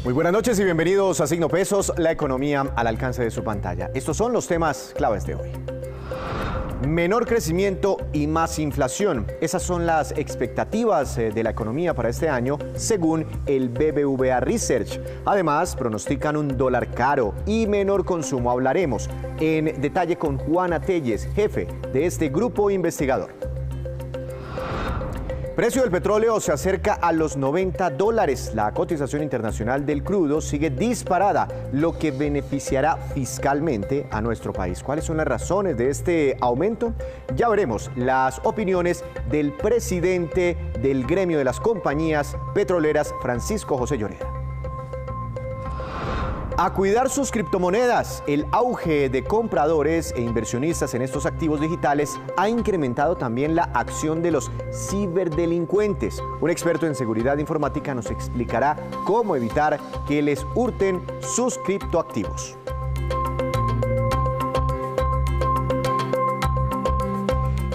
Muy buenas noches y bienvenidos a Signo Pesos, la economía al alcance de su pantalla. Estos son los temas claves de hoy. Menor crecimiento y más inflación. Esas son las expectativas de la economía para este año, según el BBVA Research. Además, pronostican un dólar caro y menor consumo. Hablaremos en detalle con Juana Telles, jefe de este grupo investigador. Precio del petróleo se acerca a los $90. La cotización internacional del crudo sigue disparada, lo que beneficiará fiscalmente a nuestro país. ¿Cuáles son las razones de este aumento? Ya veremos las opiniones del presidente del gremio de las compañías petroleras, Francisco José Lloreda. A cuidar sus criptomonedas. El auge de compradores e inversionistas en estos activos digitales ha incrementado también la acción de los ciberdelincuentes. Un experto en seguridad informática nos explicará cómo evitar que les hurten sus criptoactivos.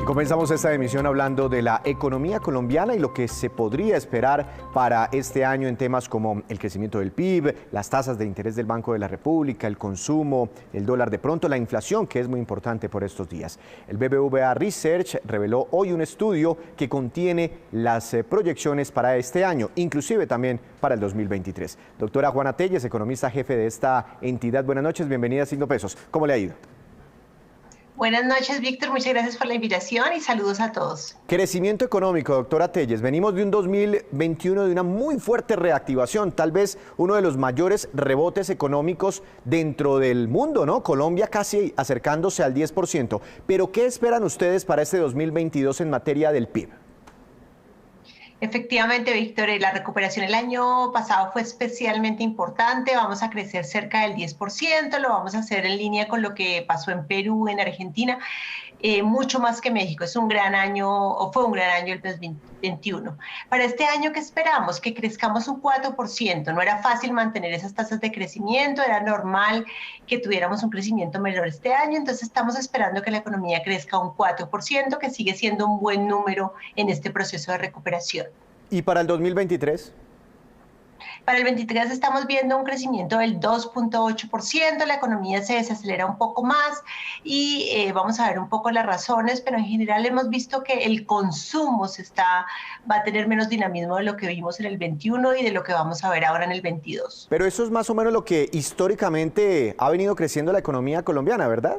Comenzamos esta emisión hablando de la economía colombiana y lo que se podría esperar para este año en temas como el crecimiento del PIB, las tasas de interés del Banco de la República, el consumo, el dólar, de pronto la inflación, que es muy importante por estos días. El BBVA Research reveló hoy un estudio que contiene las proyecciones para este año, inclusive también para el 2023. Doctora Juana Telles, economista jefe de esta entidad, buenas noches, bienvenida a Signo Pesos. ¿Cómo le ha ido? Buenas noches, Víctor. Muchas gracias por la invitación y saludos a todos. Crecimiento económico, doctora Telles. Venimos de un 2021 de una muy fuerte reactivación, tal vez uno de los mayores rebotes económicos dentro del mundo, ¿no? Colombia casi acercándose al 10%. Pero, ¿qué esperan ustedes para este 2022 en materia del PIB? Efectivamente, Víctor, la recuperación el año pasado fue especialmente importante. Vamos a crecer cerca del 10%, lo vamos a hacer en línea con lo que pasó en Perú, en Argentina, mucho más que México. Es un gran año, o fue un gran año el 2021. Para este año, ¿qué esperamos? Que crezcamos un 4%. No era fácil mantener esas tasas de crecimiento, era normal que tuviéramos un crecimiento menor este año, entonces estamos esperando que la economía crezca un 4%, que sigue siendo un buen número en este proceso de recuperación. ¿Y para el 2023? Para el 23 estamos viendo un crecimiento del 2.8%, la economía se desacelera un poco más y vamos a ver un poco las razones, pero en general hemos visto que el consumo va a tener menos dinamismo de lo que vimos en el 21 y de lo que vamos a ver ahora en el 22. Pero eso es más o menos lo que históricamente ha venido creciendo la economía colombiana, ¿verdad?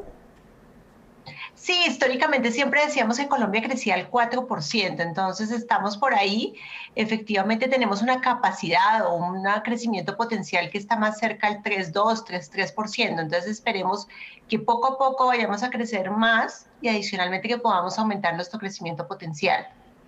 Sí, históricamente siempre decíamos que Colombia crecía al 4%, entonces estamos por ahí. Efectivamente tenemos una capacidad o un crecimiento potencial que está más cerca al 3.2, 3.3%, entonces esperemos que poco a poco vayamos a crecer más y adicionalmente que podamos aumentar nuestro crecimiento potencial.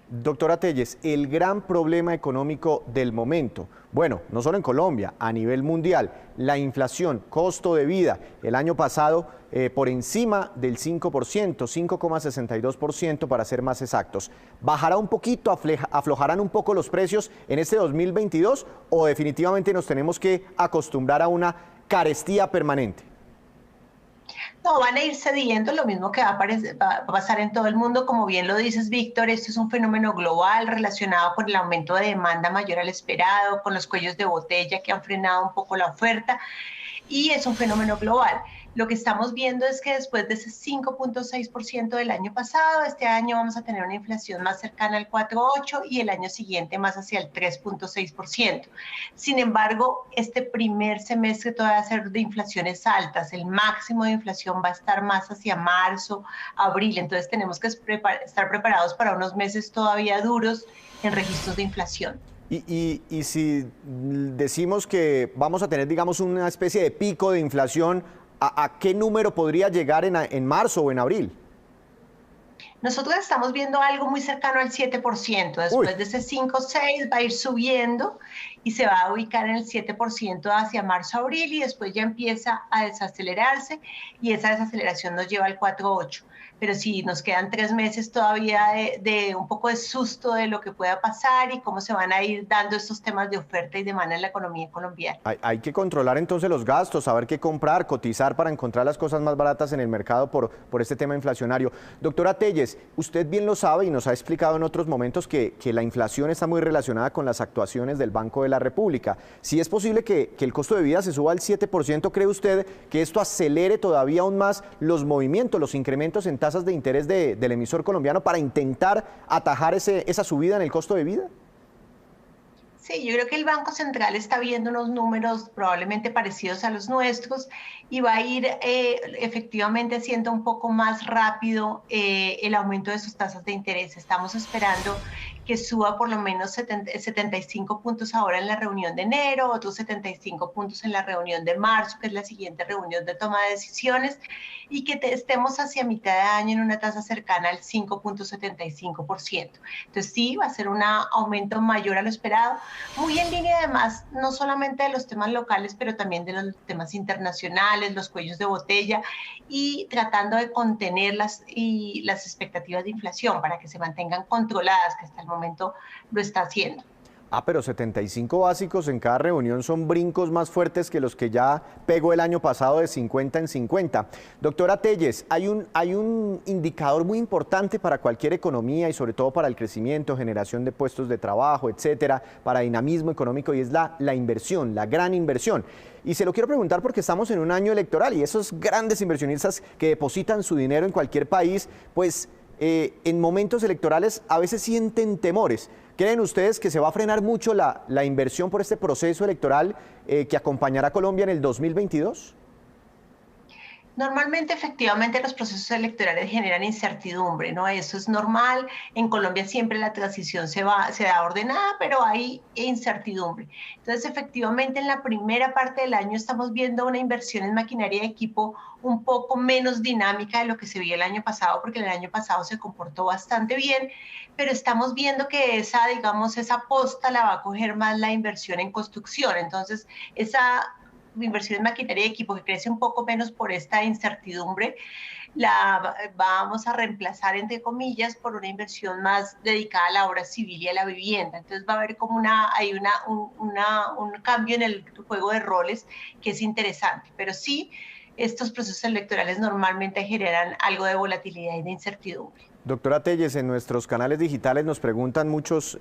Doctora Telles, el gran problema económico del momento, bueno, no solo en Colombia, a nivel mundial, la inflación, costo de vida, el año pasado por encima del 5%, 5,62% para ser más exactos. ¿Bajará un poquito, aflojarán un poco los precios en este 2022 o definitivamente nos tenemos que acostumbrar a una carestía permanente? No, van a ir cediendo, lo mismo que va a pasar en todo el mundo. Como bien lo dices, Víctor, esto es un fenómeno global relacionado con el aumento de demanda mayor al esperado, con los cuellos de botella que han frenado un poco la oferta, y es un fenómeno global. Lo que estamos viendo es que después de ese 5.6% del año pasado, este año vamos a tener una inflación más cercana al 4.8% y el año siguiente más hacia el 3.6%. Sin embargo, este primer semestre todavía va a ser de inflaciones altas. El máximo de inflación va a estar más hacia marzo, abril. Entonces tenemos que estar preparados para unos meses todavía duros en registros de inflación. Y si decimos que vamos a tener, digamos, una especie de pico de inflación, ¿a qué número podría llegar en marzo o en abril? Nosotros estamos viendo algo muy cercano al 7%. Después de ese 5-6 va a ir subiendo y se va a ubicar en el 7% hacia marzo-abril y después ya empieza a desacelerarse y esa desaceleración nos lleva al 4.8%. Pero sí, nos quedan 3 meses todavía de un poco de susto de lo que pueda pasar y cómo se van a ir dando estos temas de oferta y demanda en la economía colombiana. Hay que controlar entonces los gastos, saber qué comprar, cotizar para encontrar las cosas más baratas en el mercado por este tema inflacionario. Doctora Telles, usted bien lo sabe y nos ha explicado en otros momentos que la inflación está muy relacionada con las actuaciones del Banco de la la República. Si es posible que el costo de vida se suba al 7%, ¿cree usted que esto acelere todavía aún más los movimientos, los incrementos en tasas de interés del emisor colombiano para intentar atajar esa subida en el costo de vida? Sí, yo creo que el Banco Central está viendo unos números probablemente parecidos a los nuestros y va a ir efectivamente haciendo un poco más rápido el aumento de sus tasas de interés. Estamos esperando que suba por lo menos 75 puntos ahora en la reunión de enero, otros 75 puntos en la reunión de marzo, que es la siguiente reunión de toma de decisiones, y que estemos hacia mitad de año en una tasa cercana al 5.75%. Entonces sí, va a ser un aumento mayor a lo esperado, muy en línea además, no solamente de los temas locales, pero también de los temas internacionales, los cuellos de botella, y tratando de contener las expectativas de inflación para que se mantengan controladas, que hasta el momento lo está haciendo. Pero 75 básicos en cada reunión son brincos más fuertes que los que ya pegó el año pasado de 50 en 50. Doctora Telles, hay un indicador muy importante para cualquier economía y sobre todo para el crecimiento, generación de puestos de trabajo, etcétera, para dinamismo económico, y es la inversión, la gran inversión. Y se lo quiero preguntar porque estamos en un año electoral y esos grandes inversionistas que depositan su dinero en cualquier país, pues en momentos electorales a veces sienten temores. ¿Creen ustedes que se va a frenar mucho la inversión por este proceso electoral que acompañará a Colombia en el 2022? Normalmente, efectivamente, los procesos electorales generan incertidumbre, ¿no? Eso es normal. En Colombia siempre la transición se da ordenada, pero hay incertidumbre. Entonces, efectivamente, en la primera parte del año estamos viendo una inversión en maquinaria y equipo un poco menos dinámica de lo que se vio el año pasado, porque el año pasado se comportó bastante bien, pero estamos viendo que esa posta la va a coger más la inversión en construcción. Entonces, esa inversión en maquinaria y equipo que crece un poco menos por esta incertidumbre, la vamos a reemplazar, entre comillas, por una inversión más dedicada a la obra civil y a la vivienda. Entonces va a haber como un cambio en el juego de roles que es interesante, pero sí, estos procesos electorales normalmente generan algo de volatilidad y de incertidumbre. Doctora Telles, en nuestros canales digitales nos preguntan muchos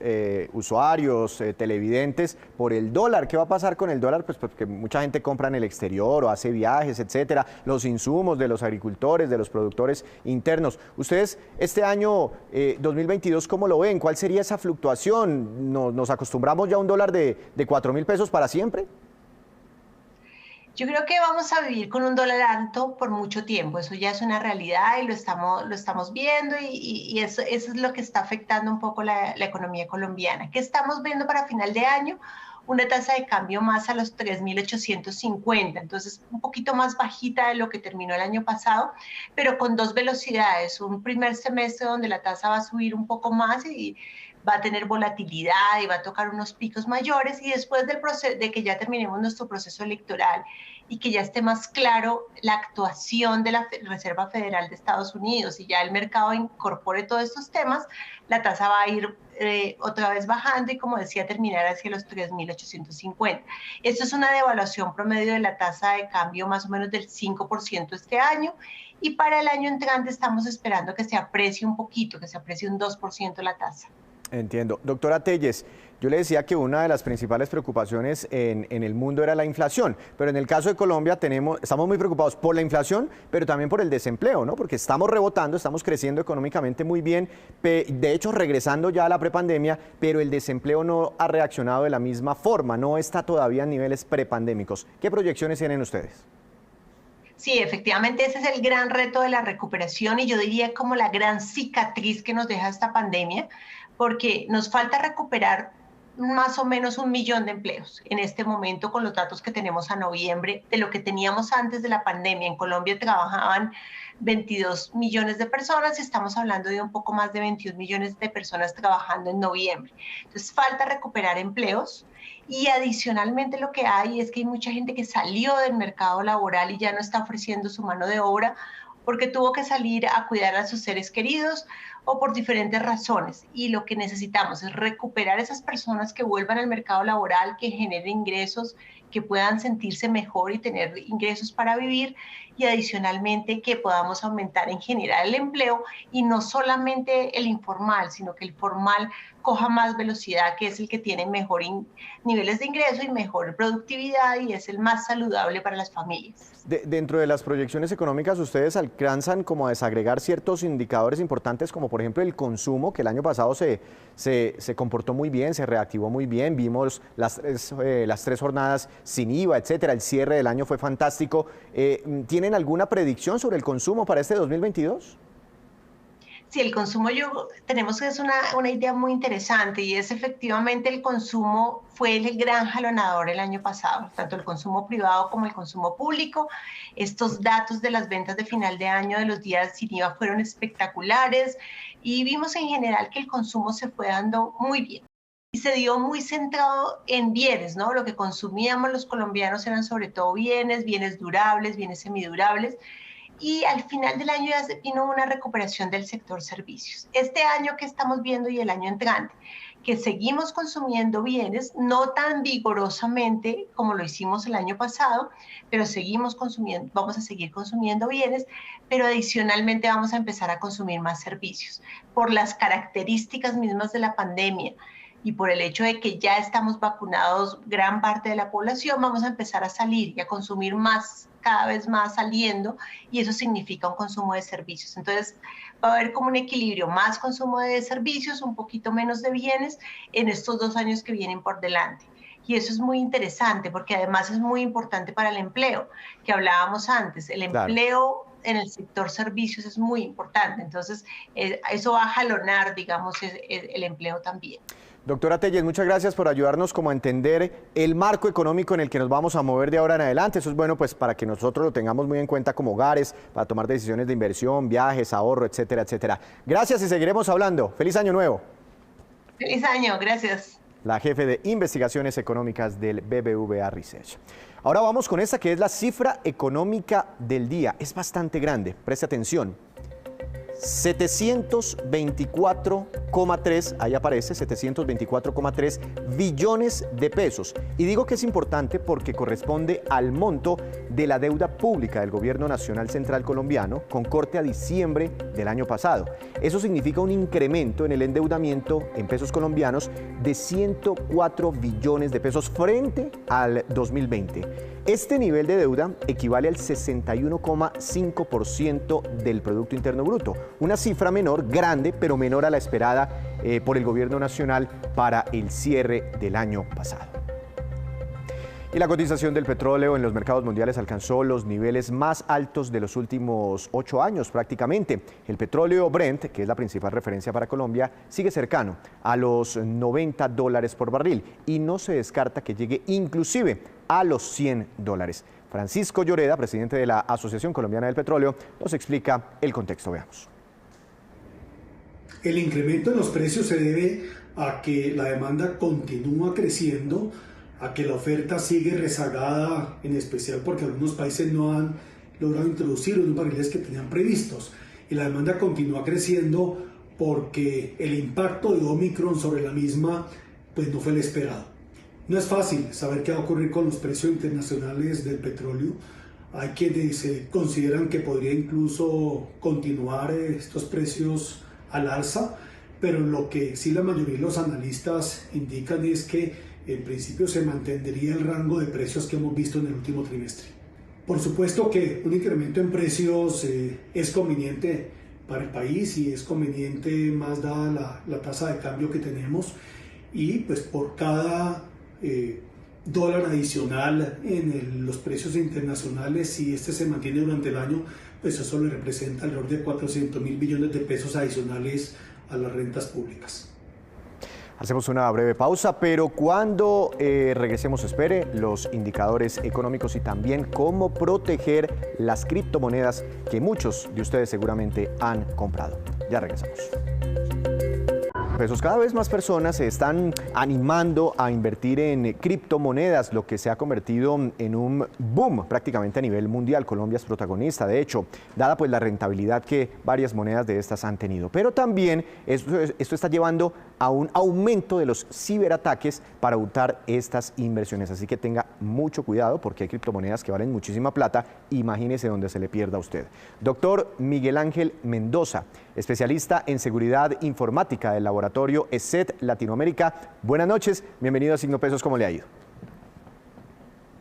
usuarios, televidentes, por el dólar. ¿Qué va a pasar con el dólar? Pues porque mucha gente compra en el exterior o hace viajes, etcétera. Los insumos de los agricultores, de los productores internos. Ustedes, este año 2022, ¿cómo lo ven? ¿Cuál sería esa fluctuación? ¿Nos acostumbramos ya a un dólar de 4.000 pesos para siempre? Yo creo que vamos a vivir con un dólar alto por mucho tiempo, eso ya es una realidad y lo estamos viendo y eso es lo que está afectando un poco la economía colombiana. ¿Qué estamos viendo para final de año? Una tasa de cambio más a los 3.850, entonces un poquito más bajita de lo que terminó el año pasado, pero con dos velocidades, un primer semestre donde la tasa va a subir un poco más y va a tener volatilidad y va a tocar unos picos mayores, y después de que ya terminemos nuestro proceso electoral y que ya esté más claro la actuación de la Reserva Federal de Estados Unidos y ya el mercado incorpore todos estos temas, la tasa va a ir otra vez bajando y, como decía, terminar hacia los 3.850. Esto es una devaluación promedio de la tasa de cambio más o menos del 5% este año, y para el año entrante estamos esperando que se aprecie un poquito, que se aprecie un 2% la tasa. Entiendo. Doctora Telles, yo le decía que una de las principales preocupaciones en el mundo era la inflación, pero en el caso de Colombia estamos muy preocupados por la inflación, pero también por el desempleo, ¿no? Porque estamos rebotando, estamos creciendo económicamente muy bien, de hecho regresando ya a la prepandemia, pero el desempleo no ha reaccionado de la misma forma, no está todavía en niveles prepandémicos. ¿Qué proyecciones tienen ustedes? Sí, efectivamente ese es el gran reto de la recuperación y yo diría como la gran cicatriz que nos deja esta pandemia, porque nos falta recuperar más o menos 1 millón de empleos en este momento con los datos que tenemos a noviembre de lo que teníamos antes de la pandemia. En Colombia trabajaban 22 millones de personas y estamos hablando de un poco más de 21 millones de personas trabajando en noviembre. Entonces falta recuperar empleos. Y adicionalmente lo que hay es que hay mucha gente que salió del mercado laboral y ya no está ofreciendo su mano de obra porque tuvo que salir a cuidar a sus seres queridos o por diferentes razones. Y lo que necesitamos es recuperar esas personas que vuelvan al mercado laboral, que generen ingresos, que puedan sentirse mejor y tener ingresos para vivir, y adicionalmente que podamos aumentar en general el empleo y no solamente el informal, sino que el formal coja más velocidad, que es el que tiene mejor niveles de ingreso y mejor productividad y es el más saludable para las familias. Dentro de las proyecciones económicas, ustedes alcanzan como a desagregar ciertos indicadores importantes, como por ejemplo el consumo, que el año pasado se comportó muy bien, se reactivó muy bien, vimos las tres jornadas sin IVA, etcétera, el cierre del año fue fantástico. ¿Tienen alguna predicción sobre el consumo para este 2022? Sí, el consumo tenemos que es una idea muy interesante y es efectivamente el consumo fue el gran jalonador el año pasado, tanto el consumo privado como el consumo público. Estos datos de las ventas de final de año de los días sin IVA fueron espectaculares y vimos en general que el consumo se fue dando muy bien. Y se dio muy centrado en bienes, ¿no? Lo que consumíamos los colombianos eran sobre todo bienes durables, bienes semidurables, y al final del año ya vino una recuperación del sector servicios. Este año que estamos viendo y el año entrante, que seguimos consumiendo bienes, no tan vigorosamente como lo hicimos el año pasado, pero vamos a seguir consumiendo bienes, pero adicionalmente vamos a empezar a consumir más servicios por las características mismas de la pandemia. Y por el hecho de que ya estamos vacunados gran parte de la población, vamos a empezar a salir y a consumir más, cada vez más saliendo, y eso significa un consumo de servicios. Entonces va a haber como un equilibrio, más consumo de servicios, un poquito menos de bienes en estos 2 años que vienen por delante. Y eso es muy interesante porque además es muy importante para el empleo, que hablábamos antes. El empleo en el sector servicios es muy importante, entonces eso va a jalonar, digamos, el empleo también. Doctora Telles, muchas gracias por ayudarnos como a entender el marco económico en el que nos vamos a mover de ahora en adelante. Eso es bueno pues para que nosotros lo tengamos muy en cuenta como hogares, para tomar decisiones de inversión, viajes, ahorro, etcétera, etcétera. Gracias y seguiremos hablando. ¡Feliz año nuevo! ¡Feliz año! Gracias. La jefe de investigaciones económicas del BBVA Research. Ahora vamos con esta que es la cifra económica del día. Es bastante grande, preste atención. 724,3, ahí aparece, 724,3 billones de pesos. Y digo que es importante porque corresponde al monto de la deuda pública del Gobierno Nacional Central Colombiano con corte a diciembre del año pasado. Eso significa un incremento en el endeudamiento en pesos colombianos de 104 billones de pesos frente al 2020. Este nivel de deuda equivale al 61,5% del Producto Interno Bruto, una cifra menor, grande, pero menor a la esperada por el Gobierno Nacional para el cierre del año pasado. Y la cotización del petróleo en los mercados mundiales alcanzó los niveles más altos de los últimos 8 años prácticamente. El petróleo Brent, que es la principal referencia para Colombia, sigue cercano a los $90 por barril y no se descarta que llegue inclusive a los $100. Francisco Lloreda, presidente de la Asociación Colombiana del Petróleo, nos explica el contexto. Veamos. El incremento en los precios se debe a que la demanda continúa creciendo, a que la oferta sigue rezagada, en especial porque algunos países no han logrado introducir los barriles que tenían previstos. Y la demanda continúa creciendo porque el impacto de Omicron sobre la misma pues no fue el esperado. No es fácil saber qué va a ocurrir con los precios internacionales del petróleo. Hay quienes consideran que podría incluso continuar estos precios al alza, pero lo que sí la mayoría de los analistas indican es que en principio se mantendría el rango de precios que hemos visto en el último trimestre. Por supuesto que un incremento en precios es conveniente para el país y es conveniente más dada la tasa de cambio que tenemos, y pues por cada dólar adicional en los precios internacionales, si este se mantiene durante el año, pues eso le representa alrededor de 400.000 billones de pesos adicionales a las rentas públicas. Hacemos una breve pausa, pero cuando regresemos espere los indicadores económicos y también cómo proteger las criptomonedas que muchos de ustedes seguramente han comprado. Ya regresamos. pesos. Cada vez más personas se están animando a invertir en criptomonedas, lo que se ha convertido en un boom prácticamente a nivel mundial. Colombia es protagonista, de hecho, dada pues la rentabilidad que varias monedas de estas han tenido. Pero también esto está llevando a un aumento de los ciberataques para hurtar estas inversiones. Así que tenga mucho cuidado porque hay criptomonedas que valen muchísima plata. Imagínese donde se le pierda a usted. Doctor Miguel Ángel Mendoza, especialista en seguridad informática del laboratorio ESET Latinoamérica. Buenas noches, bienvenido a Signo Pesos, ¿cómo le ha ido?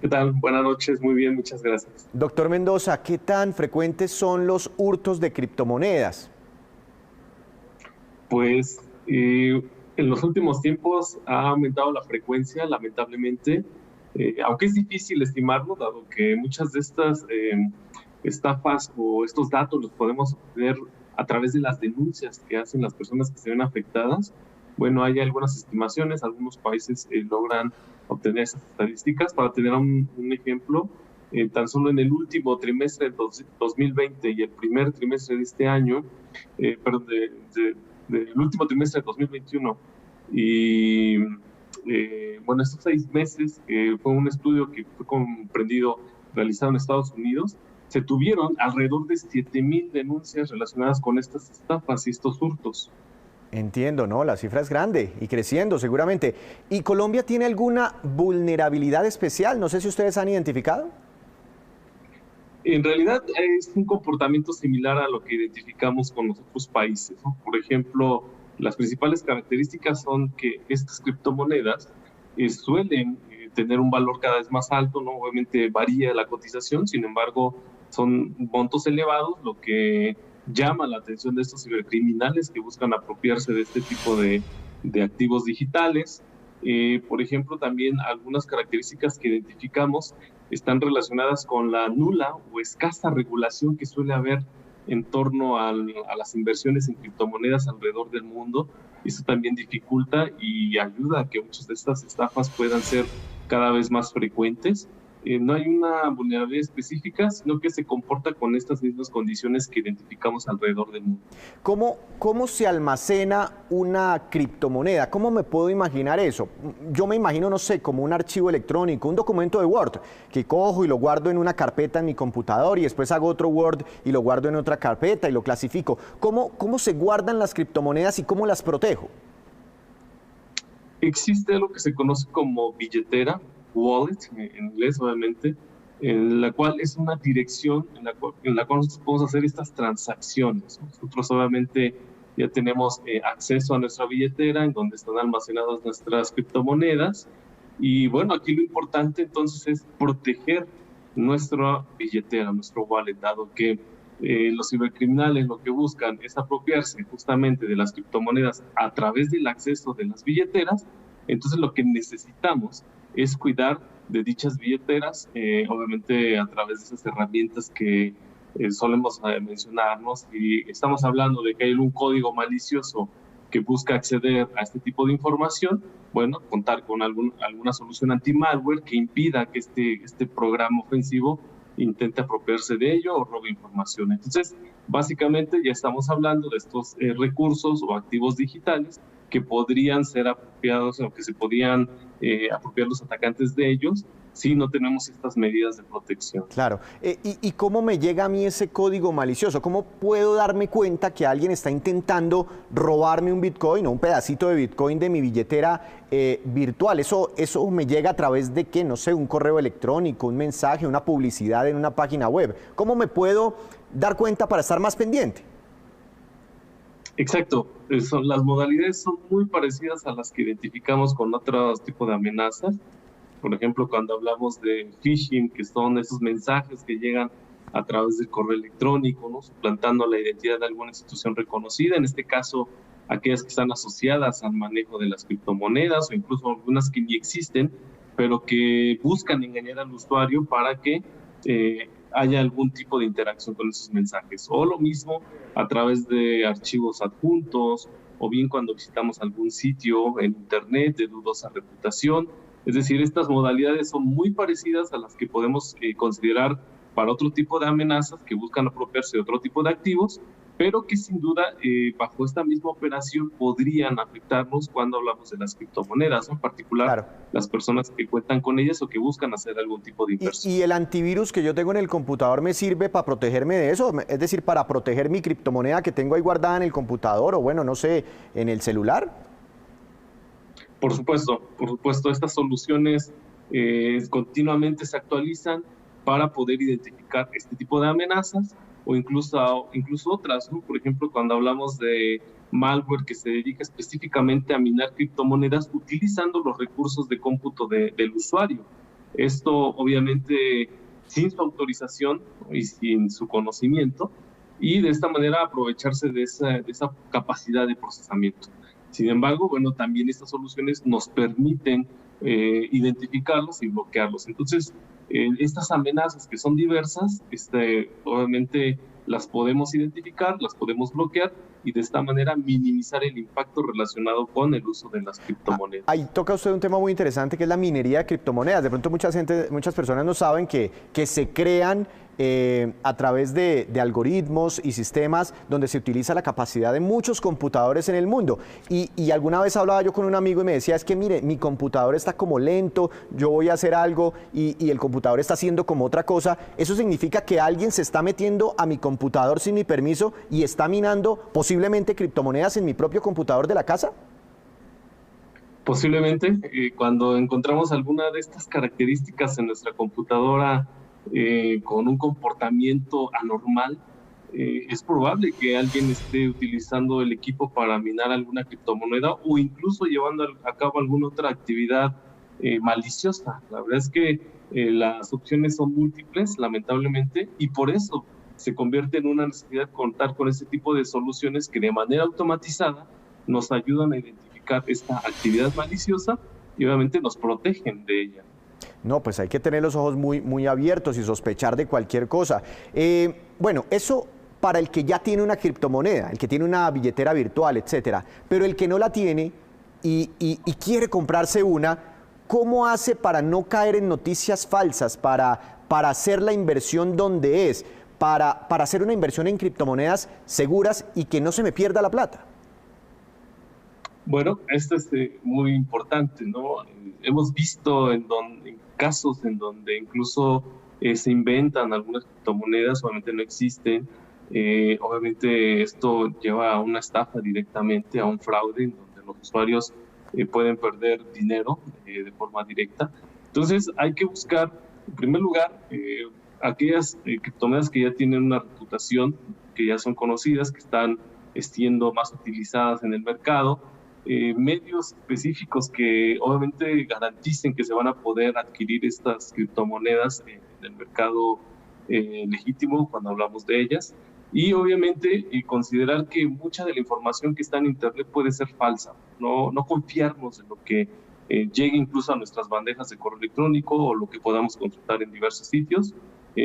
¿Qué tal? Buenas noches, muy bien, muchas gracias. Doctor Mendoza, ¿qué tan frecuentes son los hurtos de criptomonedas? Pues en los últimos tiempos ha aumentado la frecuencia, lamentablemente, aunque es difícil estimarlo, dado que muchas de estas estafas o estos datos los podemos obtener a través de las denuncias que hacen las personas que se ven afectadas. Bueno, hay algunas estimaciones, algunos países logran obtener esas estadísticas. Para tener un ejemplo, tan solo en el último trimestre de 2020 y el primer trimestre de este año, perdón, del último trimestre de 2021 y bueno, estos 6 meses, fue un estudio que fue comprendido, realizado en Estados Unidos, se tuvieron alrededor de 7,000 denuncias relacionadas con estas estafas y estos hurtos. Entiendo, ¿no? La cifra es grande y creciendo seguramente. ¿Y Colombia tiene alguna vulnerabilidad especial? No sé si ustedes han identificado. En realidad es un comportamiento similar a lo que identificamos con los otros países, ¿no? Por ejemplo, las principales características son que estas criptomonedas suelen tener un valor cada vez más alto, ¿no? Obviamente varía la cotización, sin embargo, son montos elevados, lo que llama la atención de estos cibercriminales que buscan apropiarse de este tipo de activos digitales. Por ejemplo, también algunas características que identificamos están relacionadas con la nula o escasa regulación que suele haber en torno a las inversiones en criptomonedas alrededor del mundo. Eso también dificulta y ayuda a que muchas de estas estafas puedan ser cada vez más frecuentes. No hay una vulnerabilidad específica, sino que se comporta con estas mismas condiciones que identificamos alrededor del mundo. ¿Cómo se almacena una criptomoneda? ¿Cómo me puedo imaginar eso? Yo me imagino, no sé, como un archivo electrónico, un documento de Word, que cojo y lo guardo en una carpeta en mi computador y después hago otro Word y lo guardo en otra carpeta y lo clasifico. ¿Cómo se guardan las criptomonedas y cómo las protejo? Existe lo que se conoce como billetera, wallet, en inglés obviamente, en la cual es una dirección en la cual nosotros podemos hacer estas transacciones. Nosotros obviamente ya tenemos acceso a nuestra billetera en donde están almacenadas nuestras criptomonedas y bueno, aquí lo importante entonces es proteger nuestra billetera, nuestro wallet, dado que los cibercriminales lo que buscan es apropiarse justamente de las criptomonedas a través del acceso de las billeteras. Entonces lo que necesitamos es cuidar de dichas billeteras, obviamente a través de esas herramientas que solemos mencionarnos. Y estamos hablando de que hay un código malicioso que busca acceder a este tipo de información, bueno, contar con alguna solución anti-malware que impida que este programa ofensivo intente apropiarse de ello o robe información. Entonces, básicamente ya estamos hablando de estos recursos o activos digitales que podrían ser apropiados o que se podrían apropiar los atacantes de ellos si no tenemos estas medidas de protección. Claro. ¿Y cómo me llega a mí ese código malicioso? ¿Cómo puedo darme cuenta que alguien está intentando robarme un Bitcoin o un pedacito de Bitcoin de mi billetera virtual? ¿Eso me llega a través de qué? No sé, un correo electrónico, un mensaje, una publicidad en una página web. ¿Cómo me puedo dar cuenta para estar más pendiente? Exacto. Las modalidades son muy parecidas a las que identificamos con otros tipos de amenazas. Por ejemplo, cuando hablamos de phishing, que son esos mensajes que llegan a través del correo electrónico, ¿no? Suplantando la identidad de alguna institución reconocida, en este caso aquellas que están asociadas al manejo de las criptomonedas o incluso algunas que ni existen, pero que buscan engañar al usuario para que haya algún tipo de interacción con esos mensajes. O lo mismo a través de archivos adjuntos, o bien cuando visitamos algún sitio en internet de dudosa reputación. Es decir, estas modalidades son muy parecidas a las que podemos considerar para otro tipo de amenazas que buscan apropiarse de otro tipo de activos, pero que sin duda bajo esta misma operación podrían afectarnos cuando hablamos de las criptomonedas, ¿no? En particular Claro. las personas que cuentan con ellas o que buscan hacer algún tipo de inversión. ¿Y el antivirus que yo tengo en el computador me sirve para protegerme de eso? Es decir, para proteger mi criptomoneda que tengo ahí guardada en el computador o bueno, no sé, en el celular. Por supuesto, estas soluciones continuamente se actualizan para poder identificar este tipo de amenazas o incluso otras, ¿no? Por ejemplo, cuando hablamos de malware que se dedica específicamente a minar criptomonedas utilizando los recursos de cómputo del usuario. Esto obviamente sin su autorización y sin su conocimiento, y de esta manera aprovecharse de esa capacidad de procesamiento. Sin embargo, bueno, también estas soluciones nos permiten identificarlos y bloquearlos. Entonces, estas amenazas que son diversas, obviamente las podemos identificar, las podemos bloquear y de esta manera minimizar el impacto relacionado con el uso de las criptomonedas. Ahí toca usted un tema muy interesante que es la minería de criptomonedas. De pronto muchas personas no saben que se crean a través de algoritmos y sistemas donde se utiliza la capacidad de muchos computadores en el mundo. Y alguna vez hablaba yo con un amigo y me decía, es que mire, mi computador está como lento, yo voy a hacer algo y el computador está haciendo como otra cosa. ¿Eso significa que alguien se está metiendo a mi computador sin mi permiso y está minando posiblemente criptomonedas en mi propio computador de la casa? Posiblemente, cuando encontramos alguna de estas características en nuestra computadora con un comportamiento anormal, es probable que alguien esté utilizando el equipo para minar alguna criptomoneda o incluso llevando a cabo alguna otra actividad maliciosa. La verdad es que las opciones son múltiples, lamentablemente, y por eso se convierte en una necesidad contar con este tipo de soluciones que de manera automatizada nos ayudan a identificar esta actividad maliciosa y obviamente nos protegen de ella. No, pues hay que tener los ojos muy abiertos y sospechar de cualquier cosa. Bueno, eso para el que ya tiene una criptomoneda, el que tiene una billetera virtual, etcétera. Pero el que no la tiene y quiere comprarse una, ¿cómo hace para no caer en noticias falsas, para hacer la inversión donde es, para hacer una inversión en criptomonedas seguras y que no se me pierda la plata? Bueno, esto es muy importante, ¿no? Hemos visto en casos en donde incluso se inventan algunas criptomonedas, obviamente no existen. Obviamente esto lleva a una estafa directamente, a un fraude, en donde los usuarios pueden perder dinero de forma directa. Entonces hay que buscar, en primer lugar, aquellas criptomonedas que ya tienen una reputación, que ya son conocidas, que están siendo más utilizadas en el mercado, medios específicos que obviamente garanticen que se van a poder adquirir estas criptomonedas en el mercado legítimo cuando hablamos de ellas, y obviamente considerar que mucha de la información que está en internet puede ser falsa, no confiarnos en lo que llegue incluso a nuestras bandejas de correo electrónico o lo que podamos consultar en diversos sitios,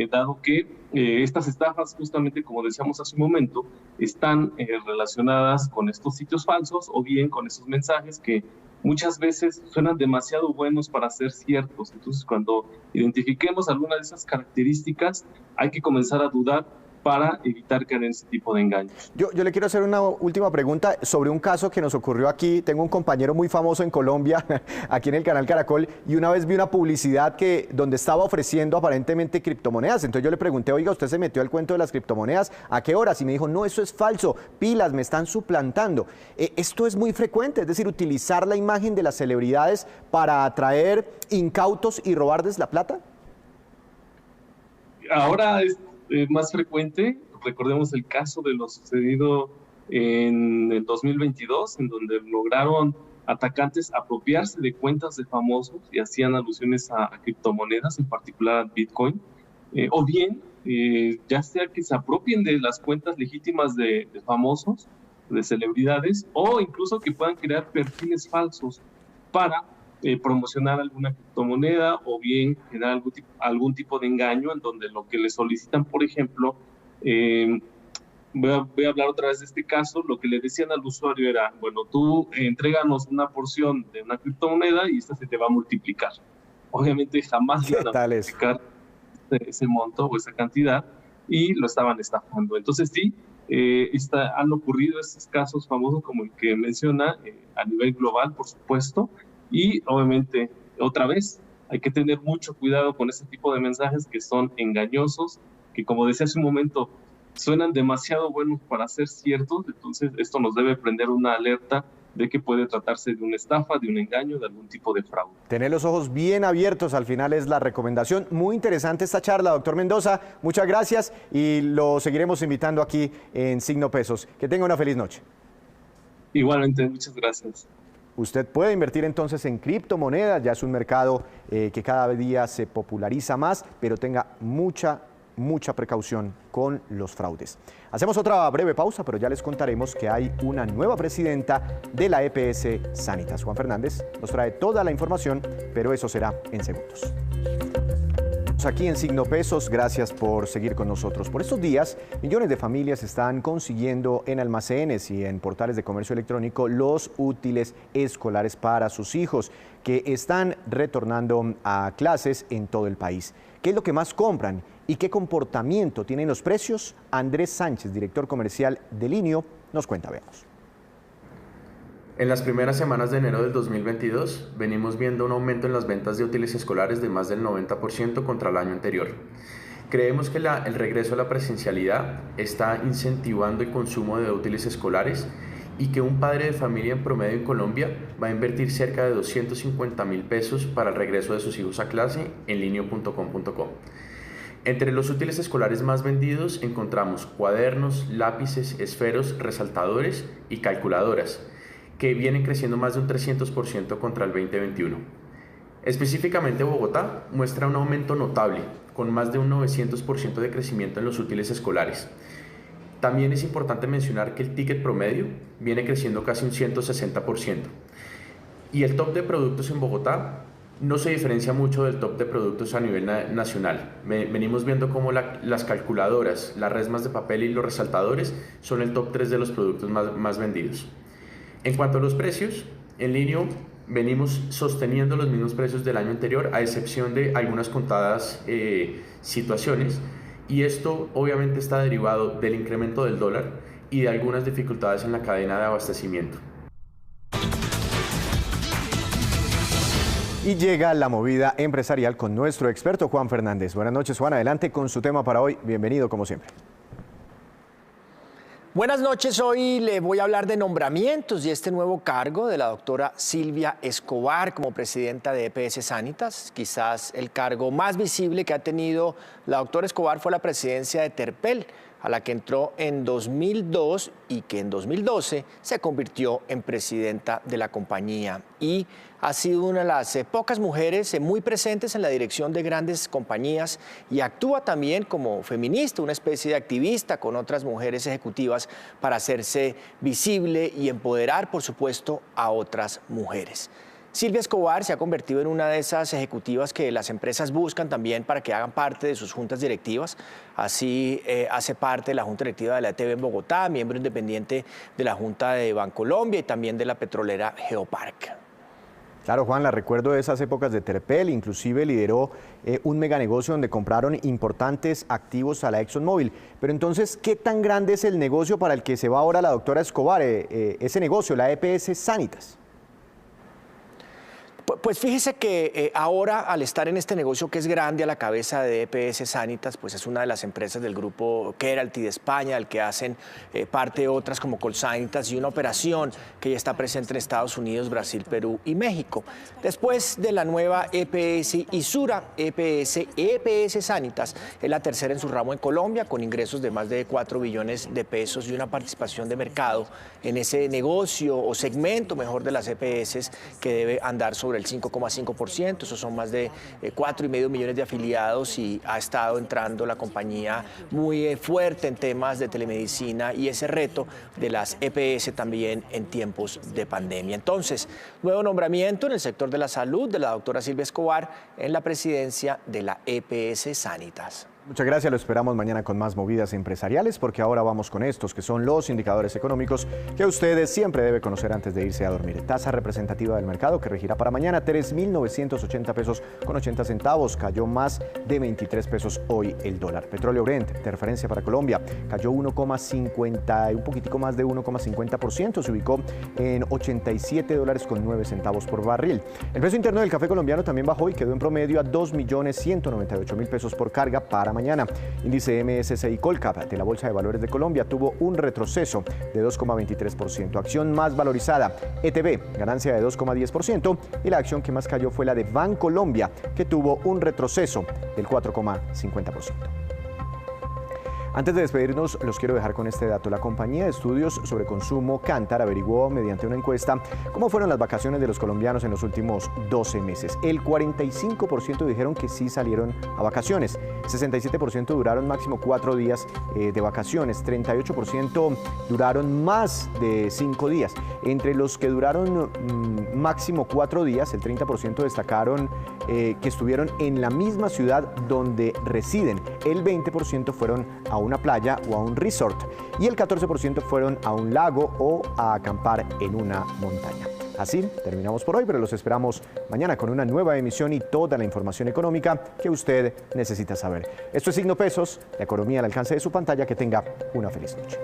dado que estas estafas, justamente como decíamos hace un momento, están relacionadas con estos sitios falsos o bien con esos mensajes que muchas veces suenan demasiado buenos para ser ciertos. Entonces, cuando identifiquemos alguna de esas características, hay que comenzar a dudar para evitar caer en ese tipo de engaños. Yo le quiero hacer una última pregunta sobre un caso que nos ocurrió aquí. Tengo un compañero muy famoso en Colombia, aquí en el canal Caracol, y una vez vi una publicidad donde estaba ofreciendo aparentemente criptomonedas. Entonces yo le pregunté, oiga, ¿usted se metió al cuento de las criptomonedas? ¿A qué horas? Y me dijo, no, eso es falso, pilas, me están suplantando. Esto es muy frecuente, es decir, utilizar la imagen de las celebridades para atraer incautos y robarles la plata. Ahora es más frecuente. Recordemos el caso de lo sucedido en el 2022, en donde lograron atacantes apropiarse de cuentas de famosos y hacían alusiones a criptomonedas, en particular a Bitcoin, o bien, ya sea que se apropien de las cuentas legítimas de famosos, de celebridades, o incluso que puedan crear perfiles falsos para promocionar alguna criptomoneda o bien generar algún tipo de engaño en donde lo que le solicitan, por ejemplo, voy a hablar otra vez de este caso, lo que le decían al usuario era, bueno, tú entréganos una porción de una criptomoneda y esta se te va a multiplicar. Obviamente jamás le van a multiplicar ese monto o esa cantidad y lo estaban estafando. Entonces sí, han ocurrido estos casos famosos como el que menciona a nivel global, por supuesto, y obviamente, otra vez, hay que tener mucho cuidado con este tipo de mensajes que son engañosos, que como decía hace un momento, suenan demasiado buenos para ser ciertos. Entonces esto nos debe prender una alerta de que puede tratarse de una estafa, de un engaño, de algún tipo de fraude. Tener los ojos bien abiertos al final es la recomendación. Muy interesante esta charla, doctor Mendoza. Muchas gracias y lo seguiremos invitando aquí en Signo Pesos. Que tenga una feliz noche. Igualmente, muchas gracias. Usted puede invertir entonces en criptomonedas, ya es un mercado que cada día se populariza más, pero tenga mucha precaución con los fraudes. Hacemos otra breve pausa, pero ya les contaremos que hay una nueva presidenta de la EPS Sanitas. Juan Fernández nos trae toda la información, pero eso será en segundos. Aquí en Signo Pesos, gracias por seguir con nosotros. Por estos días, millones de familias están consiguiendo en almacenes y en portales de comercio electrónico los útiles escolares para sus hijos, que están retornando a clases en todo el país. ¿Qué es lo que más compran y qué comportamiento tienen los precios? Andrés Sánchez, director comercial de Linio, nos cuenta. Veamos. En las primeras semanas de enero del 2022 venimos viendo un aumento en las ventas de útiles escolares de más del 90% contra el año anterior. Creemos que el regreso a la presencialidad está incentivando el consumo de útiles escolares y que un padre de familia en promedio en Colombia va a invertir cerca de 250.000 pesos para el regreso de sus hijos a clase en linio.com.co. Entre los útiles escolares más vendidos encontramos cuadernos, lápices, esferos, resaltadores y calculadoras, que vienen creciendo más de un 300% contra el 2021. Específicamente Bogotá muestra un aumento notable, con más de un 900% de crecimiento en los útiles escolares. También es importante mencionar que el ticket promedio viene creciendo casi un 160%. Y el top de productos en Bogotá no se diferencia mucho del top de productos a nivel nacional. Venimos viendo cómo las calculadoras, las resmas de papel y los resaltadores son el top 3 de los productos más vendidos. En cuanto a los precios, en Linio venimos sosteniendo los mismos precios del año anterior, a excepción de algunas contadas situaciones, y esto obviamente está derivado del incremento del dólar y de algunas dificultades en la cadena de abastecimiento. Y llega la movida empresarial con nuestro experto Juan Fernández. Buenas noches, Juan. Adelante con su tema para hoy. Bienvenido, como siempre. Buenas noches, hoy le voy a hablar de nombramientos y este nuevo cargo de la doctora Silvia Escobar como presidenta de EPS Sanitas. Quizás el cargo más visible que ha tenido la doctora Escobar fue la presidencia de Terpel, a la que entró en 2002 y que en 2012 se convirtió en presidenta de la compañía. Y ha sido una de las pocas mujeres muy presentes en la dirección de grandes compañías y actúa también como feminista, una especie de activista con otras mujeres ejecutivas para hacerse visible y empoderar, por supuesto, a otras mujeres. Silvia Escobar se ha convertido en una de esas ejecutivas que las empresas buscan también para que hagan parte de sus juntas directivas. Así hace parte de la Junta Directiva de la ETB en Bogotá, miembro independiente de la Junta de Bancolombia y también de la petrolera Geopark. Claro, Juan, la recuerdo de esas épocas de Terpel, inclusive lideró un meganegocio donde compraron importantes activos a la ExxonMobil. Pero entonces, ¿qué tan grande es el negocio para el que se va ahora la doctora Escobar? Ese negocio, la EPS Sanitas. Pues fíjese que ahora, al estar en este negocio que es grande a la cabeza de EPS Sanitas, pues es una de las empresas del grupo Keralty de España, al que hacen parte otras como Colsanitas y una operación que ya está presente en Estados Unidos, Brasil, Perú y México. Después de la nueva EPS Isura, EPS Sanitas es la tercera en su ramo en Colombia, con ingresos de más de 4 billones de pesos y una participación de mercado en ese negocio o segmento, mejor, de las EPS que debe andar sobre el 5,5%, esos son más de 4,5 millones de afiliados y ha estado entrando la compañía muy fuerte en temas de telemedicina y ese reto de las EPS también en tiempos de pandemia. Entonces, nuevo nombramiento en el sector de la salud de la doctora Silvia Escobar en la presidencia de la EPS Sanitas. Muchas gracias, lo esperamos mañana con más movidas empresariales, porque ahora vamos con estos, que son los indicadores económicos que ustedes siempre debe conocer antes de irse a dormir. Tasa representativa del mercado que regirá para mañana 3.980 pesos con 80 centavos, cayó más de 23 pesos hoy el dólar. Petróleo Brent, de referencia para Colombia, cayó un poquitico más de 1,50%, se ubicó en $87 con 9 centavos por barril. El precio interno del café colombiano también bajó y quedó en promedio a 2.198.000 pesos por carga para mañana. Índice MSCI Colcap de la Bolsa de Valores de Colombia tuvo un retroceso de 2,23%. Acción más valorizada, ETB, ganancia de 2,10%, y la acción que más cayó fue la de Bancolombia, que tuvo un retroceso del 4,50%. Antes de despedirnos, los quiero dejar con este dato. La compañía de estudios sobre consumo Kantar averiguó mediante una encuesta cómo fueron las vacaciones de los colombianos en los últimos 12 meses. El 45% dijeron que sí salieron a vacaciones, 67% duraron máximo 4 días de vacaciones, 38% duraron más de 5 días. Entre los que duraron máximo 4 días, el 30% destacaron que estuvieron en la misma ciudad donde residen. El 20% fueron a una playa o a un resort y el 14% fueron a un lago o a acampar en una montaña. Así terminamos por hoy, pero los esperamos mañana con una nueva emisión y toda la información económica que usted necesita saber. Esto es Signo Pesos, la economía al alcance de su pantalla. Que tenga una feliz noche.